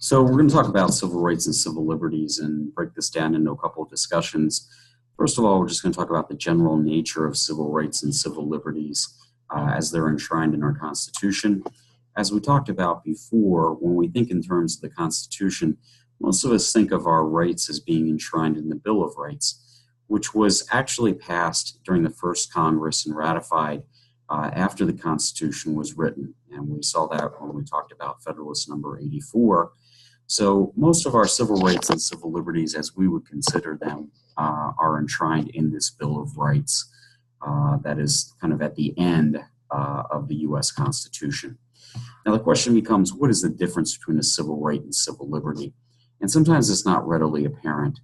So we're going to talk about civil rights and civil liberties and break this down into a couple of discussions. First of all, we're just going to talk about the general nature of civil rights and civil liberties as they're enshrined in our Constitution. As we talked about before, when we think in terms of the Constitution, most of us think of our rights as being enshrined in the Bill of Rights, which was actually passed during the first Congress and ratified after the Constitution was written. And we saw that when we talked about Federalist Number 84. So most of our civil rights and civil liberties, as we would consider them, are enshrined in this Bill of Rights that is kind of at the end of the U.S. Constitution. Now the question becomes, what is the difference between a civil right and civil liberty? And sometimes it's not readily apparent.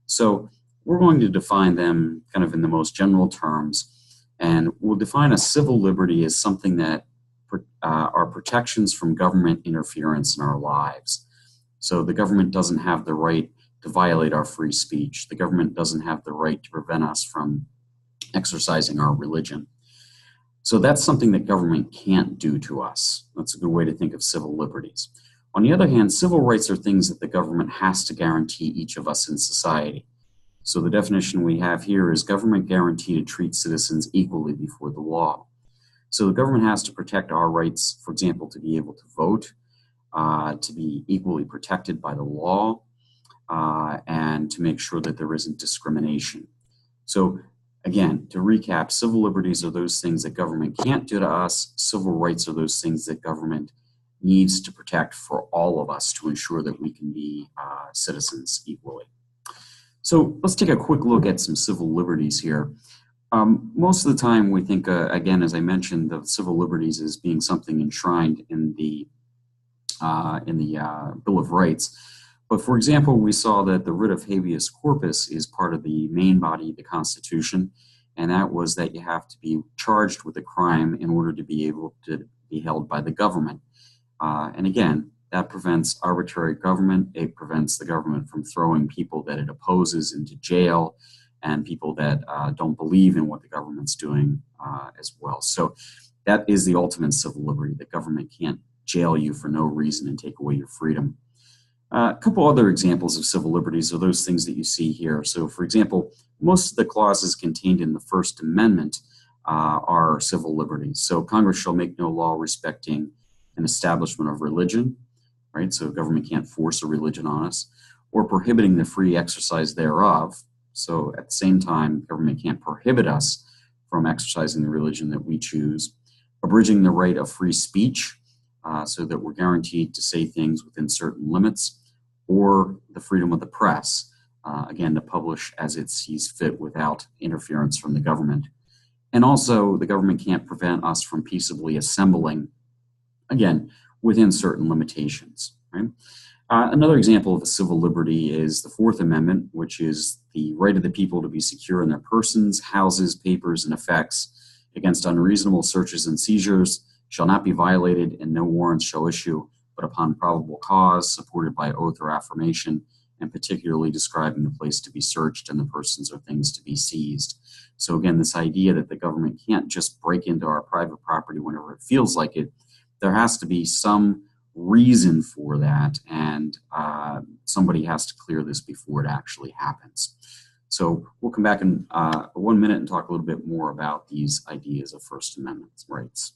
So we're going to define them kind of in the most general terms, and we'll define a civil liberty as something that are protections from government interference in our lives. So the government doesn't have the right to violate our free speech. The government doesn't have the right to prevent us from exercising our religion. So that's something that government can't do to us. That's a good way to think of civil liberties. On the other hand, civil rights are things that the government has to guarantee each of us in society. So the definition we have here is government guarantee to treat citizens equally before the law. So the government has to protect our rights, for example, to be able to vote, to be equally protected by the law, and to make sure that there isn't discrimination. So again, to recap, civil liberties are those things that government can't do to us. Civil rights are those things that government needs to protect for all of us to ensure that we can be citizens equally. So let's take a quick look at some civil liberties here. Most of the time we think, again, as I mentioned, of civil liberties as being something enshrined in the Bill of Rights. But for example, we saw that the writ of habeas corpus is part of the main body of the Constitution, and that was that you have to be charged with a crime in order to be able to be held by the government. And again, that prevents arbitrary government. It prevents the government from throwing people that it opposes into jail and people that don't believe in what the government's doing as well. So that is the ultimate civil liberty. The government can't jail you for no reason and take away your freedom. A couple other examples of civil liberties are those things that you see here. So for example, most of the clauses contained in the First Amendment are civil liberties. So Congress shall make no law respecting an establishment of religion, right? So government can't force a religion on us, or prohibiting the free exercise thereof. So at the same time, government can't prohibit us from exercising the religion that we choose. Abridging the right of free speech, so that we're guaranteed to say things within certain limits, or the freedom of the press, again, to publish as it sees fit without interference from the government. And also, the government can't prevent us from peaceably assembling, again, within certain limitations. Right? Another example of a civil liberty is the Fourth Amendment, which is the right of the people to be secure in their persons, houses, papers, and effects against unreasonable searches and seizures shall not be violated, and no warrants shall issue but upon probable cause, supported by oath or affirmation, and particularly describing the place to be searched and the persons or things to be seized. So again, this idea that the government can't just break into our private property whenever it feels like it, there has to be some reason for that, and somebody has to clear this before it actually happens. So we'll come back in 1 minute and talk a little bit more about these ideas of First Amendment rights.